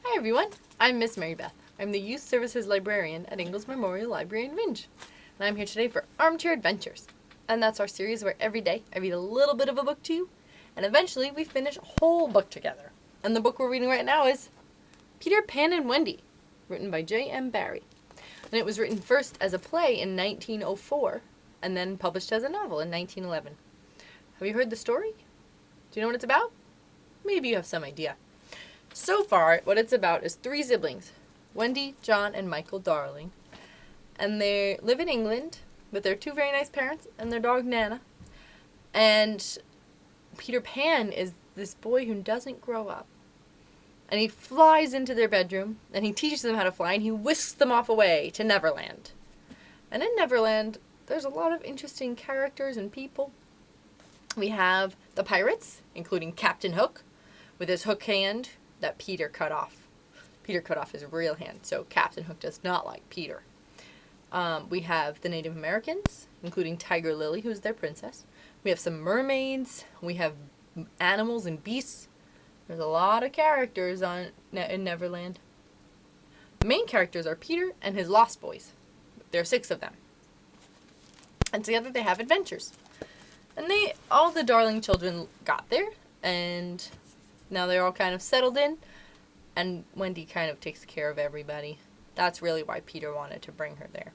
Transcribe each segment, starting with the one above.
Hi everyone, I'm Miss Mary Beth. I'm the Youth Services Librarian at Ingalls Memorial Library in Vinge. And I'm here today for Armchair Adventures. And that's our series where every day I read a little bit of a book to you, and eventually we finish a whole book together. And the book we're reading right now is Pan and Wendy, written by J.M. Barrie. And it was written first as a play in 1904, and then published as a novel in 1911. Have you heard the story? Do you know what it's about? Maybe you have some idea. So far, what it's about is three siblings, Wendy, John, and Michael Darling. And they live in England with their two very nice parents and their dog Nana. And Peter Pan is this boy who doesn't grow up. And he flies into their bedroom, and he teaches them how to fly, and he whisks them off away to Neverland. And in Neverland, there's a lot of interesting characters and people. We have the pirates, including Captain Hook, with his hook hand that Peter cut off. Peter cut off his real hand, so Captain Hook does not like Peter. We have the Native Americans, including Tiger Lily, who's their princess. We have some mermaids. We have animals and beasts. There's a lot of characters in Neverland. The main characters are Peter and his lost boys. There are 6 of them. And together they have adventures. And all the Darling children got there, and now they're all kind of settled in, and Wendy kind of takes care of everybody. That's really why Peter wanted to bring her there.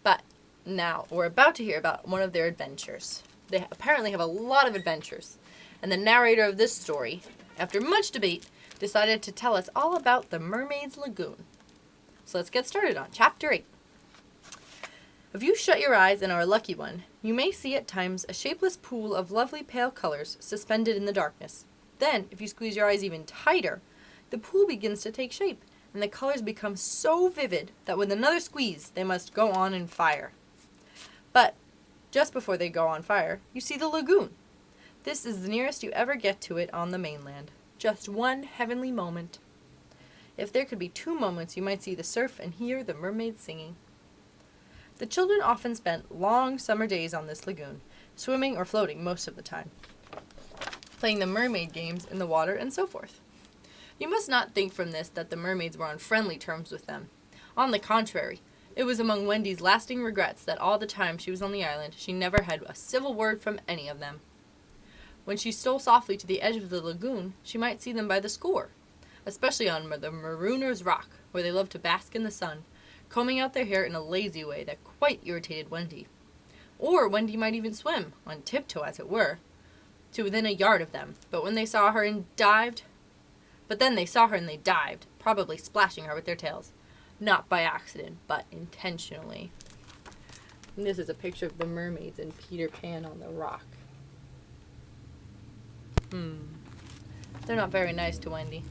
But now we're about to hear about one of their adventures. They apparently have a lot of adventures, and the narrator of this story, after much debate, decided to tell us all about the Mermaid's Lagoon. So let's get started on Chapter 8. If you shut your eyes and are a lucky one, you may see at times a shapeless pool of lovely pale colors suspended in the darkness. Then, if you squeeze your eyes even tighter, the pool begins to take shape, and the colors become so vivid that with another squeeze, they must go on in fire. But just before they go on fire, you see the lagoon. This is the nearest you ever get to it on the mainland. Just one heavenly moment. If there could be 2 moments, you might see the surf and hear the mermaids singing. The children often spent long summer days on this lagoon, swimming or floating most of the time, playing the mermaid games in the water and so forth. You must not think from this that the mermaids were on friendly terms with them. On the contrary, it was among Wendy's lasting regrets that all the time she was on the island, she never had a civil word from any of them. When she stole softly to the edge of the lagoon, she might see them by the score, especially on the Marooner's Rock, where they loved to bask in the sun, combing out their hair in a lazy way that quite irritated Wendy. Or Wendy might even swim, on tiptoe as it were, to within a yard of them. But then they saw her and they dived, probably splashing her with their tails. Not by accident, but intentionally. And this is a picture of the mermaids and Peter Pan on the rock. They're not very nice to Wendy.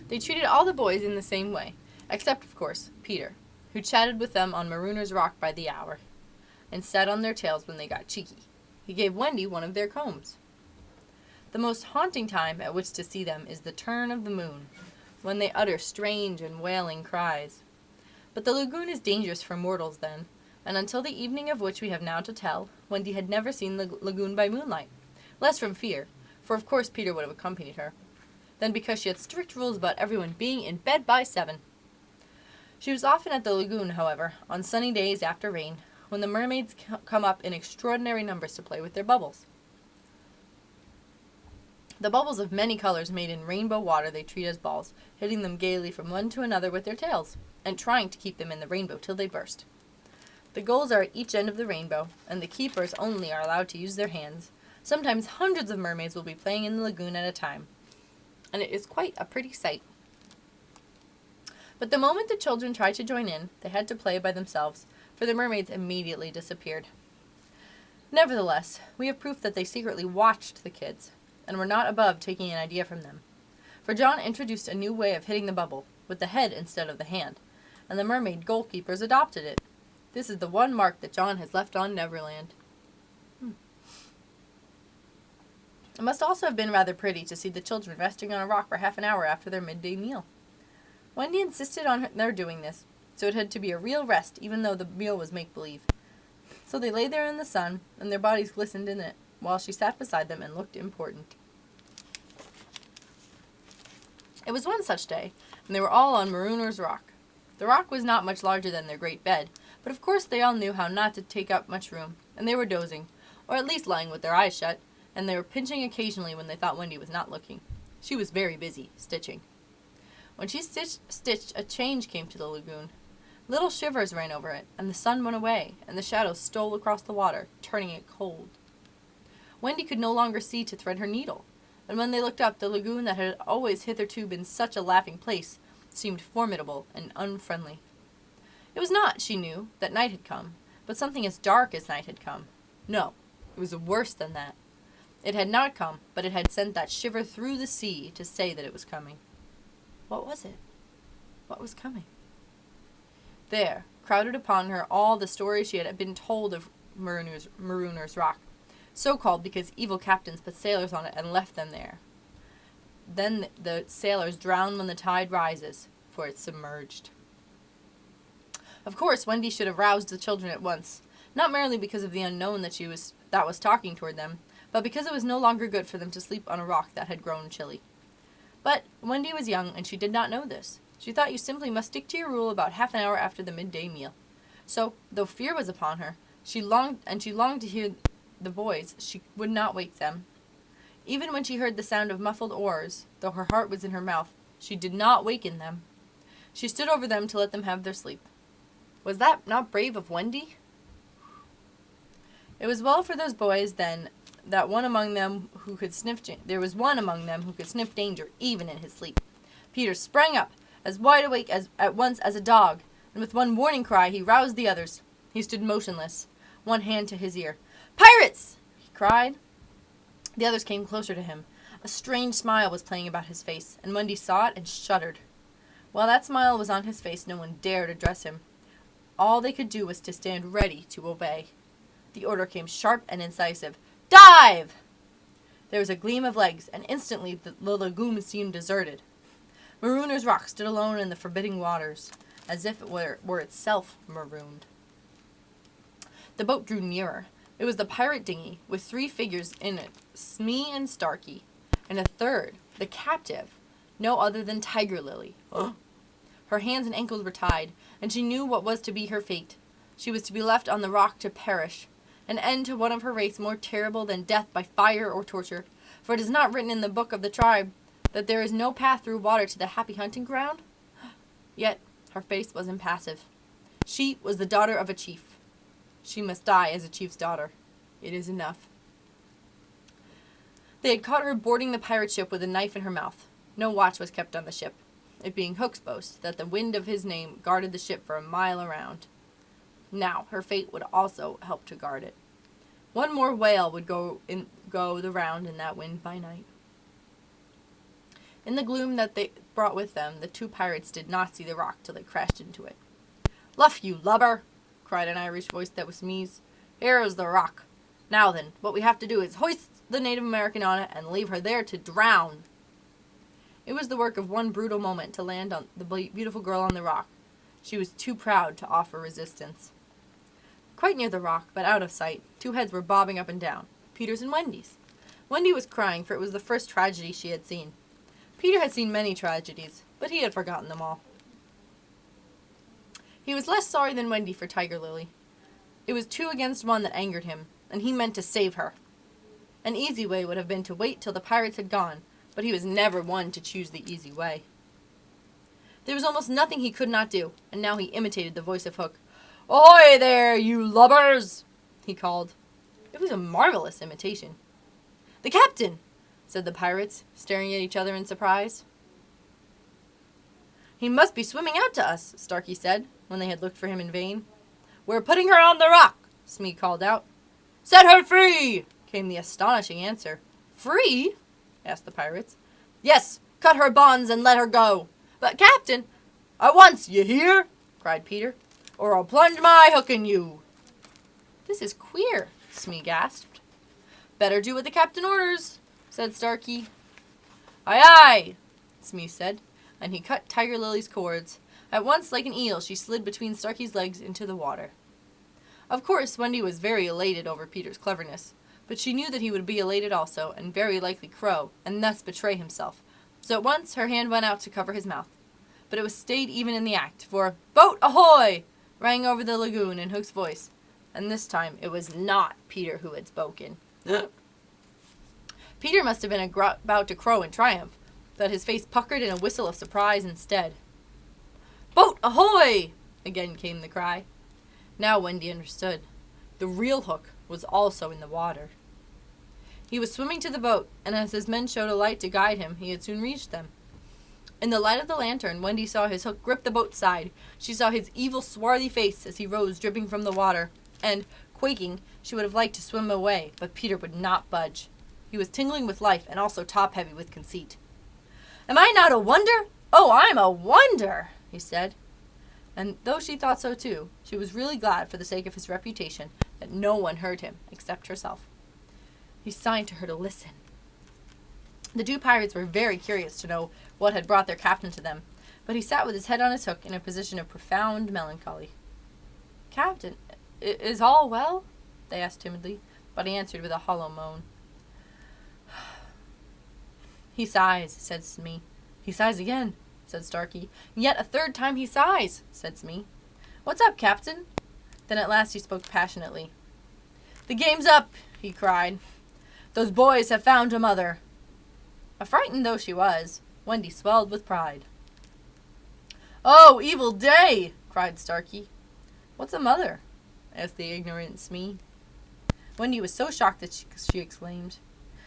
They treated all the boys in the same way, except, of course, Peter, who chatted with them on Marooner's Rock by the hour, and sat on their tails when they got cheeky. He gave Wendy one of their combs. The most haunting time at which to see them is the turn of the moon, when they utter strange and wailing cries. But the lagoon is dangerous for mortals then, and until the evening of which we have now to tell, Wendy had never seen the lagoon by moonlight, less from fear, for of course Peter would have accompanied her, than because she had strict rules about everyone being in bed by 7. She was often at the lagoon, however, on sunny days after rain, when the mermaids come up in extraordinary numbers to play with their bubbles. The bubbles of many colors made in rainbow water they treat as balls, hitting them gaily from one to another with their tails, and trying to keep them in the rainbow till they burst. The goals are at each end of the rainbow, and the keepers only are allowed to use their hands. Sometimes hundreds of mermaids will be playing in the lagoon at a time, and it is quite a pretty sight. But the moment the children tried to join in, they had to play by themselves, for the mermaids immediately disappeared. Nevertheless, we have proof that they secretly watched the kids, and were not above taking an idea from them. For John introduced a new way of hitting the bubble, with the head instead of the hand, and the mermaid goalkeepers adopted it. This is the one mark that John has left on Neverland. It must also have been rather pretty to see the children resting on a rock for half an hour after their midday meal. Wendy insisted on their doing this, so it had to be a real rest even though the meal was make-believe. So they lay there in the sun, and their bodies glistened in it, while she sat beside them and looked important. It was one such day, and they were all on Marooner's Rock. The rock was not much larger than their great bed, but of course they all knew how not to take up much room, and they were dozing, or at least lying with their eyes shut, and they were pinching occasionally when they thought Wendy was not looking. She was very busy, stitching. When she stitched, a change came to the lagoon. Little shivers ran over it, and the sun went away, and the shadows stole across the water, turning it cold. Wendy could no longer see to thread her needle, and when they looked up, the lagoon that had always hitherto been such a laughing place seemed formidable and unfriendly. It was not, she knew, that night had come, but something as dark as night had come. No, it was worse than that. It had not come, but it had sent that shiver through the sea to say that it was coming. What was it? What was coming? There, crowded upon her all the stories she had been told of Marooner's Rock, so called because evil captains put sailors on it and left them there. Then the sailors drown when the tide rises, for it's submerged. Of course, Wendy should have roused the children at once, not merely because of the unknown that was talking toward them, but because it was no longer good for them to sleep on a rock that had grown chilly. But Wendy was young, and she did not know this. She thought you simply must stick to your rule about half an hour after the midday meal. So, though fear was upon her, she longed to hear the boys, she would not wake them. Even when she heard the sound of muffled oars, though her heart was in her mouth, she did not waken them. She stood over them to let them have their sleep. Was that not brave of Wendy? It was well for those boys, then, that there was one among them who could sniff danger even in his sleep. Peter sprang up, as wide awake at once as a dog, and with one warning cry he roused the others. He stood motionless, one hand to his ear. "Pirates!" he cried. The others came closer to him. A strange smile was playing about his face, and Wendy saw it and shuddered. While that smile was on his face, no one dared address him. All they could do was to stand ready to obey. The order came sharp and incisive. "Dive!" There was a gleam of legs, and instantly the lagoon seemed deserted. Marooner's Rock stood alone in the forbidding waters, as if it were itself marooned. The boat drew nearer. It was the pirate dinghy, with 3 figures in it, Smee and Starkey, and a third, the captive, no other than Tiger Lily. Her hands and ankles were tied, and she knew what was to be her fate. She was to be left on the rock to perish, an end to one of her race more terrible than death by fire or torture, for it is not written in the book of the tribe that there is no path through water to the happy hunting ground. Yet her face was impassive. She was the daughter of a chief. She must die as a chief's daughter. It is enough. They had caught her boarding the pirate ship with a knife in her mouth. No watch was kept on the ship, it being Hook's boast that the wind of his name guarded the ship for a mile around. Now her fate would also help to guard it. One more whale would go the round in that wind by night. In the gloom that they brought with them, the 2 pirates did not see the rock till they crashed into it. "Luff, you lubber!" cried an Irish voice that was Smee's. "Here is the rock. Now then, what we have to do is hoist the Native American on it and leave her there to drown." It was the work of one brutal moment to land on the beautiful girl on the rock. She was too proud to offer resistance. Quite near the rock, but out of sight, 2 heads were bobbing up and down, Peter's and Wendy's. Wendy was crying, for it was the first tragedy she had seen. Peter had seen many tragedies, but he had forgotten them all. He was less sorry than Wendy for Tiger Lily. It was 2 against 1 that angered him, and he meant to save her. An easy way would have been to wait till the pirates had gone, but he was never one to choose the easy way. There was almost nothing he could not do, and now he imitated the voice of Hook. "Ahoy there, you lubbers!" he called. It was a marvelous imitation. "The captain!" said the pirates, staring at each other in surprise. "He must be swimming out to us," Starkey said, when they had looked for him in vain. "We're putting her on the rock," Smee called out. "Set her free!" came the astonishing answer. "Free?" asked the pirates. "Yes, cut her bonds and let her go." "But, Captain—" "At once, you hear?" cried Peter, "or I'll plunge my hook in you." "This is queer," Smee gasped. "Better do what the captain orders," said Starkey. "Aye, aye," Smee said, and he cut Tiger Lily's cords. At once, like an eel, she slid between Starkey's legs into the water. Of course, Wendy was very elated over Peter's cleverness, but she knew that he would be elated also, and very likely crow, and thus betray himself. So So at once her hand went out to cover his mouth. But it was stayed even in the act, for "Boat ahoy!" rang over the lagoon in Hook's voice. And this time it was not Peter who had spoken. Peter must have been about to crow in triumph, but his face puckered in a whistle of surprise instead. "Boat ahoy!" again came the cry. Now Wendy understood. The real Hook was also in the water. He was swimming to the boat, and as his men showed a light to guide him, he had soon reached them. In the light of the lantern, Wendy saw his hook grip the boat's side. She saw his evil, swarthy face as he rose, dripping from the water, and, quaking, she would have liked to swim away, but Peter would not budge. He was tingling with life and also top-heavy with conceit. "Am I not a wonder? Oh, I'm a wonder," he said. And though she thought so too, she was really glad for the sake of his reputation that no one heard him except herself. He signed to her to listen. The two pirates were very curious to know what had brought their captain to them, but he sat with his head on his hook in a position of profound melancholy. "Captain, is all well?" they asked timidly, but he answered with a hollow moan. "He sighs," said Smee. "He sighs again," said Starkey. "Yet a third time he sighs," said Smee. "What's up, Captain?" Then at last he spoke passionately. "The game's up," he cried. "Those boys have found a mother." Affrighted though she was, Wendy swelled with pride. "Oh, evil day!" cried Starkey. "What's a mother?" asked the ignorant Smee. Wendy was so shocked that she exclaimed,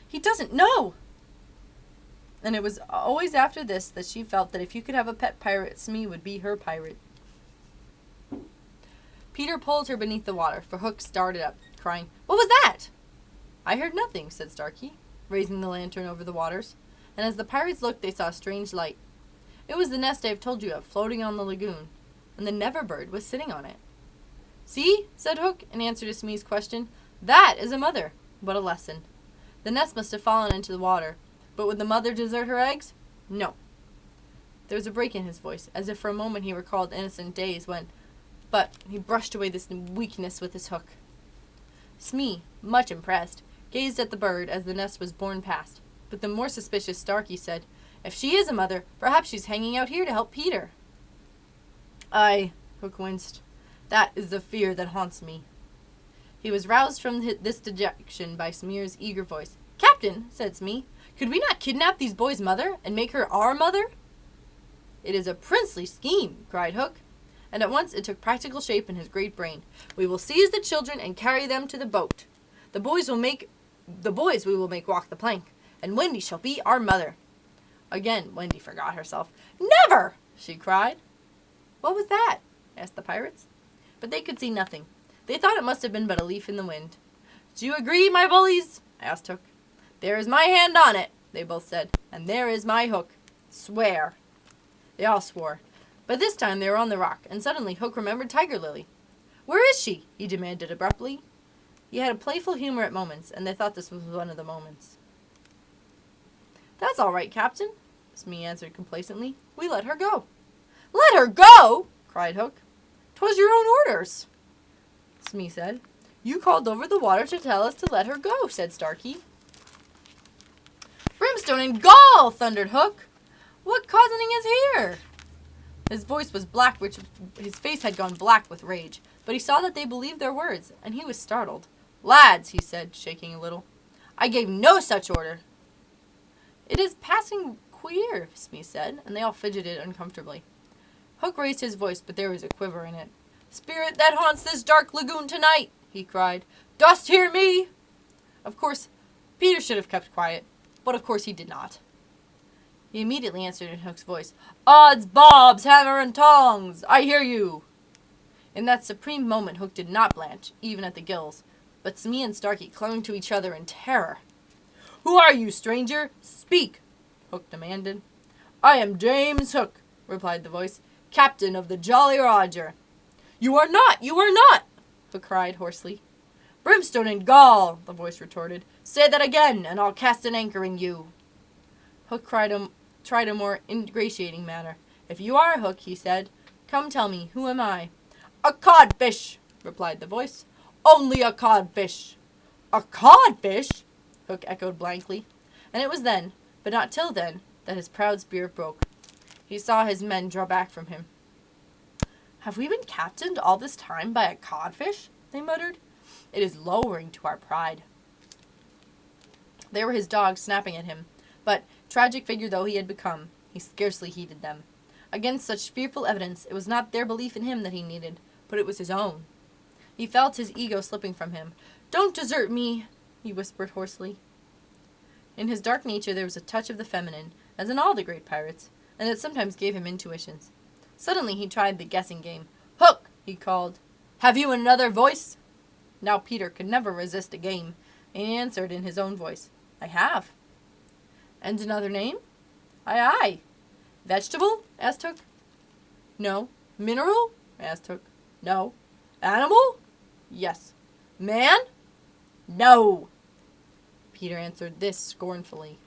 "He doesn't know!" And it was always after this that she felt that if you could have a pet pirate, Smee would be her pirate. Peter pulled her beneath the water, for Hook started up, crying, "What was that?" "I heard nothing," said Starkey, raising the lantern over the waters, and as the pirates looked they saw a strange light. It was the nest I have told you of, floating on the lagoon, and the Never Bird was sitting on it. "See," said Hook, in answer to Smee's question, "that is a mother." What a lesson. The nest must have fallen into the water, but would the mother desert her eggs? No. There was a break in his voice, as if for a moment he recalled innocent days when... But he brushed away this weakness with his hook. Smee, much impressed, gazed at the bird as the nest was borne past, but the more suspicious Starkey said, "If she is a mother, perhaps she's hanging out here to help Peter." "Aye," Hook winced. "That is the fear that haunts me." He was roused from this dejection by Smear's eager voice. "Captain," said Smee, "could we not kidnap these boys' mother and make her our mother?" "It is a princely scheme," cried Hook, and at once it took practical shape in his great brain. "We will seize the children and carry them to the boat. The boys we will make walk the plank, and Wendy shall be our mother." Again Wendy forgot herself. "Never!" she cried. "What was that?" asked the pirates. But they could see nothing. They thought it must have been but a leaf in the wind. "Do you agree, my bullies?" asked Hook. "There is my hand on it," they both said, "and there is my hook. Swear." They all swore. But this time they were on the rock, and suddenly Hook remembered Tiger Lily. "Where is she?" he demanded abruptly. He had a playful humor at moments, and they thought this was one of the moments. "That's all right, Captain," Smee answered complacently. "We let her go." "Let her go!" cried Hook. "'Twas your own orders," Smee said. "You called over the water to tell us to let her go," said Starkey. "Brimstone and gall!" thundered Hook. "What cozening is here?" His voice was black, his face had gone black with rage, but he saw that they believed their words, and he was startled. "Lads," he said, shaking a little, "I gave no such order." "It is passing queer," Smee said, and they all fidgeted uncomfortably. Hook raised his voice, but there was a quiver in it. "Spirit that haunts this dark lagoon tonight," he cried, "dost hear me?" Of course, Peter should have kept quiet, but of course he did not. He immediately answered in Hook's voice, "Odds bobs, hammer and tongs, I hear you." In that supreme moment Hook did not blanch, even at the gills, but Smee and Starkey clung to each other in terror. "Who are you, stranger? Speak," Hook demanded. "I am James Hook," replied the voice, "captain of the Jolly Roger." "You are not! You are not!" Hook cried hoarsely. "Brimstone and gall," the voice retorted. "Say that again, and I'll cast an anchor in you." Hook tried a more ingratiating manner. "If you are Hook," he said, "come tell me, who am I?" "A codfish," replied the voice. "Only a codfish." "A codfish?" Hook echoed blankly. And it was then, but not till then, that his proud spirit broke. He saw his men draw back from him. "Have we been captained all this time by a codfish?" they muttered. "It is lowering to our pride." There were his dogs snapping at him, but, tragic figure though he had become, he scarcely heeded them. Against such fearful evidence, it was not their belief in him that he needed, but it was his own. He felt his ego slipping from him. "Don't desert me," he whispered hoarsely. In his dark nature there was a touch of the feminine, as in all the great pirates, and it sometimes gave him intuitions. Suddenly he tried the guessing game. "Hook!" he called. "Have you another voice?" Now Peter could never resist a game, and he answered in his own voice, "I have." "And another name?" "Aye, aye." "Vegetable?" asked Hook. "No." "Mineral?" asked Hook. "No." "Animal?" "Yes." "Man?" "No." Peter answered this scornfully.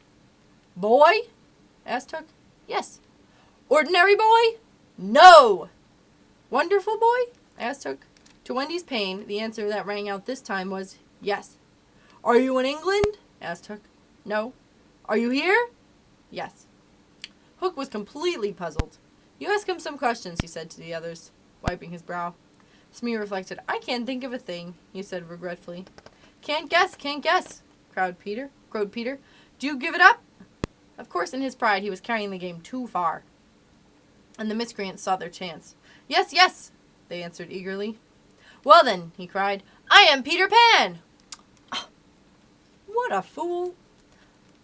"Boy?" asked Hook. "Yes." "Ordinary boy?" "No." "Wonderful boy?" asked Hook. To Wendy's pain, the answer that rang out this time was, "Yes." "Are you in England?" asked Hook. "No." "Are you here?" "Yes." Hook was completely puzzled. "You ask him some questions," he said to the others, wiping his brow. Smee reflected. "I can't think of a thing," he said regretfully. Can't guess," crowed Peter. "Do you give it up?" Of course, in his pride, he was carrying the game too far. And the miscreants saw their chance. "Yes, yes," they answered eagerly. "Well then," he cried, "I am Peter Pan!" What a fool!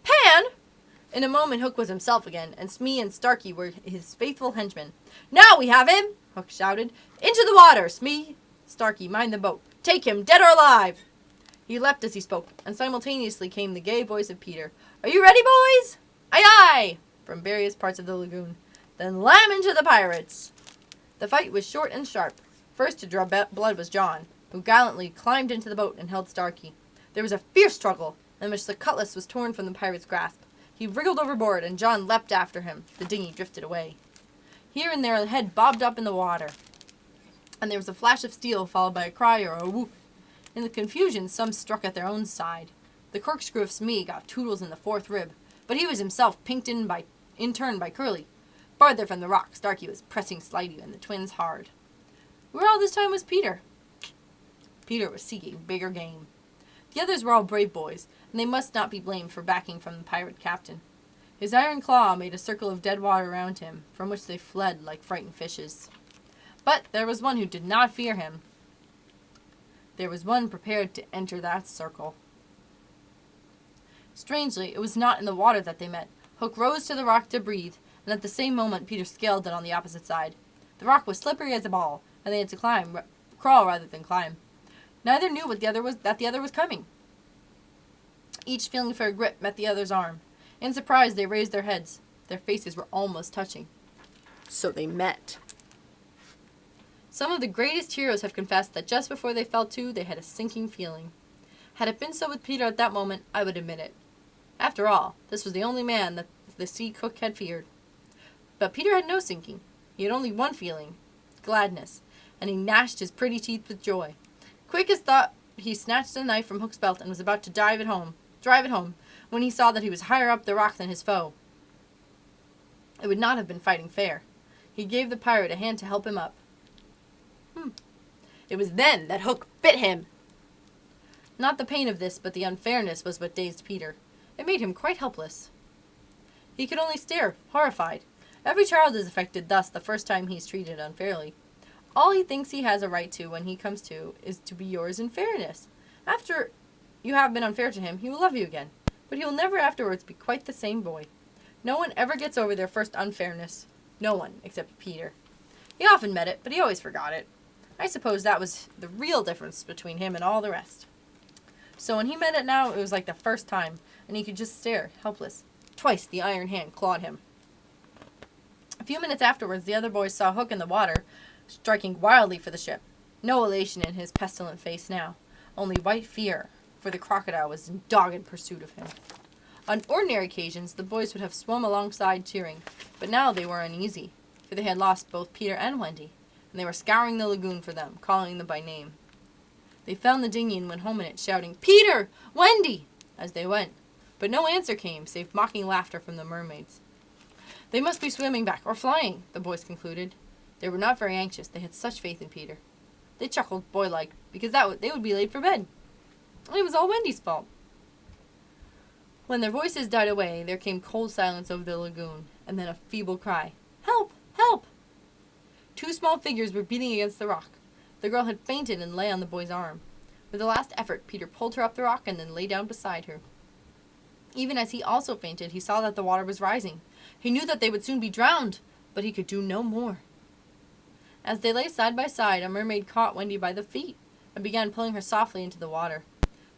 "Pan!" In a moment Hook was himself again, and Smee and Starkey were his faithful henchmen. "Now we have him!" Hook shouted. "Into the water, Smee! Starkey, mind the boat. Take him, dead or alive!" He leapt as he spoke, and simultaneously came the gay voice of Peter. "Are you ready, boys?" "Aye, aye!" from various parts of the lagoon. "Then lam into the pirates!" The fight was short and sharp. First to draw blood was John, who gallantly climbed into the boat and held Starkey. There was a fierce struggle, in which the cutlass was torn from the pirate's grasp. He wriggled overboard, and John leapt after him. The dinghy drifted away. Here and there a head bobbed up in the water, and there was a flash of steel followed by a cry or a whoop. In the confusion, some struck at their own side. The corkscrew of Smee got Toodles in the fourth rib, but he was himself pinked in turn by Curly. Farther from the rock, Starkey was pressing Slidey and the twins hard. Where all this time was Peter? Peter was seeking bigger game. The others were all brave boys, and they must not be blamed for backing from the pirate captain. His iron claw made a circle of dead water around him, from which they fled like frightened fishes. But there was one who did not fear him. There was one prepared to enter that circle. Strangely, it was not in the water that they met. Hook rose to the rock to breathe, and at the same moment Peter scaled it on the opposite side. The rock was slippery as a ball, and they had to crawl rather than climb. Neither knew that the other was coming. Each feeling for a grip met the other's arm. In surprise, they raised their heads. Their faces were almost touching. So they met. Some of the greatest heroes have confessed that just before they fell to, they had a sinking feeling. Had it been so with Peter at that moment, I would admit it. After all, this was the only man that the sea cook had feared. But Peter had no sinking. He had only one feeling, gladness, and he gnashed his pretty teeth with joy. Quick as thought, he snatched a knife from Hook's belt and was about to drive it home, when he saw that he was higher up the rock than his foe. It would not have been fighting fair. He gave the pirate a hand to help him up. It was then that Hook bit him. Not the pain of this, but the unfairness was what dazed Peter. It made him quite helpless. He could only stare, horrified. Every child is affected thus the first time he is treated unfairly. All he thinks he has a right to when he comes to is to be yours in fairness. After you have been unfair to him, he will love you again, but he will never afterwards be quite the same boy. No one ever gets over their first unfairness. No one, except Peter. He often met it, but he always forgot it. I suppose that was the real difference between him and all the rest. So when he met it now, it was like the first time, and he could just stare, helpless. Twice the iron hand clawed him. A few minutes afterwards, the other boys saw Hook in the water, striking wildly for the ship. No elation in his pestilent face now, only white fear, for the crocodile was in dogged pursuit of him. On ordinary occasions, the boys would have swum alongside cheering, but now they were uneasy, for they had lost both Peter and Wendy, and they were scouring the lagoon for them, calling them by name. They found the dinghy and went home in it, shouting, "Peter! Wendy!" as they went, but no answer came, save mocking laughter from the mermaids. They must be swimming back or flying, the boys concluded. They were not very anxious. They had such faith in Peter. They chuckled boy-like because they would be late for bed. And it was all Wendy's fault. When their voices died away, there came cold silence over the lagoon, and then a feeble cry. Help! Help! 2 small figures were beating against the rock. The girl had fainted and lay on the boy's arm. With a last effort, Peter pulled her up the rock and then lay down beside her. Even as he also fainted, he saw that the water was rising. He knew that they would soon be drowned, but he could do no more. As they lay side by side, a mermaid caught Wendy by the feet and began pulling her softly into the water.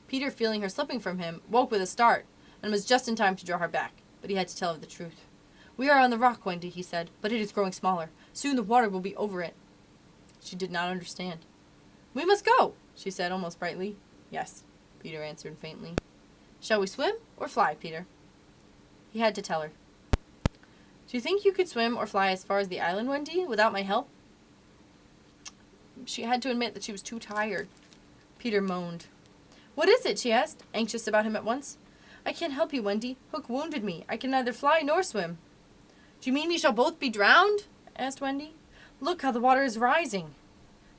Peter, feeling her slipping from him, woke with a start and was just in time to draw her back, but he had to tell her the truth. We are on the rock, Wendy, he said, but it is growing smaller. Soon the water will be over it. She did not understand. We must go, she said almost brightly. Yes, Peter answered faintly. Shall we swim or fly, Peter? He had to tell her. Do you think you could swim or fly as far as the island, Wendy, without my help? She had to admit that she was too tired. Peter moaned. What is it? She asked, anxious about him at once. I can't help you, Wendy. Hook wounded me. I can neither fly nor swim. Do you mean we shall both be drowned? Asked Wendy. Look how the water is rising.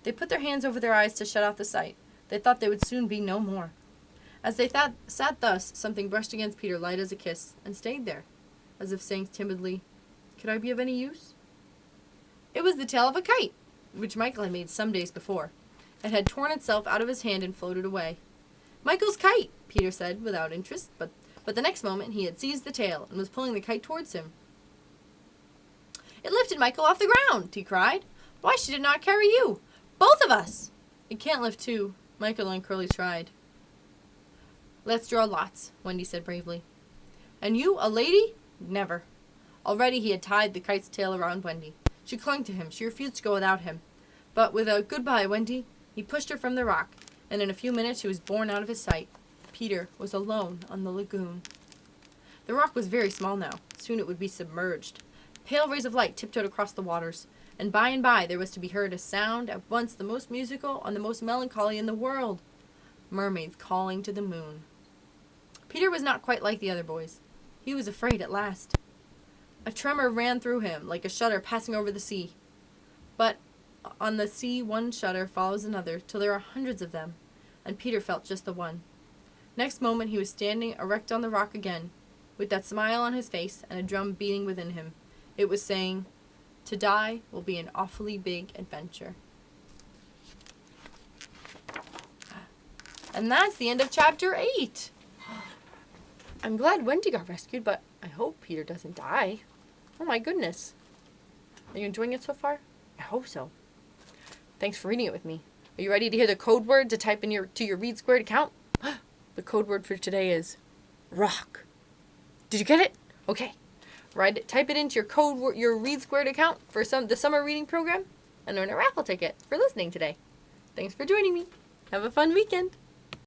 They put their hands over their eyes to shut out the sight. They thought they would soon be no more. As they sat thus, something brushed against Peter light as a kiss, and stayed there, as if saying timidly, Could I be of any use? It was the tail of a kite, which Michael had made some days before. It had torn itself out of his hand and floated away. Michael's kite, Peter said without interest, but the next moment he had seized the tail and was pulling the kite towards him. It lifted Michael off the ground, he cried. Why should it not carry you? Both of us! It can't lift 2. Michael and Curly tried. Let's draw lots, Wendy said bravely. And you, a lady? Never. Already he had tied the kite's tail around Wendy. She clung to him. She refused to go without him. But with a goodbye, Wendy, he pushed her from the rock, and in a few minutes she was borne out of his sight. Peter was alone on the lagoon. The rock was very small now. Soon it would be submerged. Pale rays of light tiptoed across the waters, and by there was to be heard a sound at once the most musical and the most melancholy in the world. Mermaids calling to the moon. Peter was not quite like the other boys. He was afraid at last. A tremor ran through him, like a shudder passing over the sea. But on the sea one shudder follows another, till there are hundreds of them, and Peter felt just the one. Next moment he was standing erect on the rock again, with that smile on his face and a drum beating within him. It was saying, To die will be an awfully big adventure. And that's the end of chapter 8. I'm glad Wendy got rescued, but I hope Peter doesn't die. Oh my goodness. Are you enjoying it so far? I hope so. Thanks for reading it with me. Are you ready to hear the code word to type in to your READSquared account? The code word for today is rock. Did you get it? Okay. Type it into your READSquared account for the summer reading program and earn a raffle ticket for listening today. Thanks for joining me. Have a fun weekend.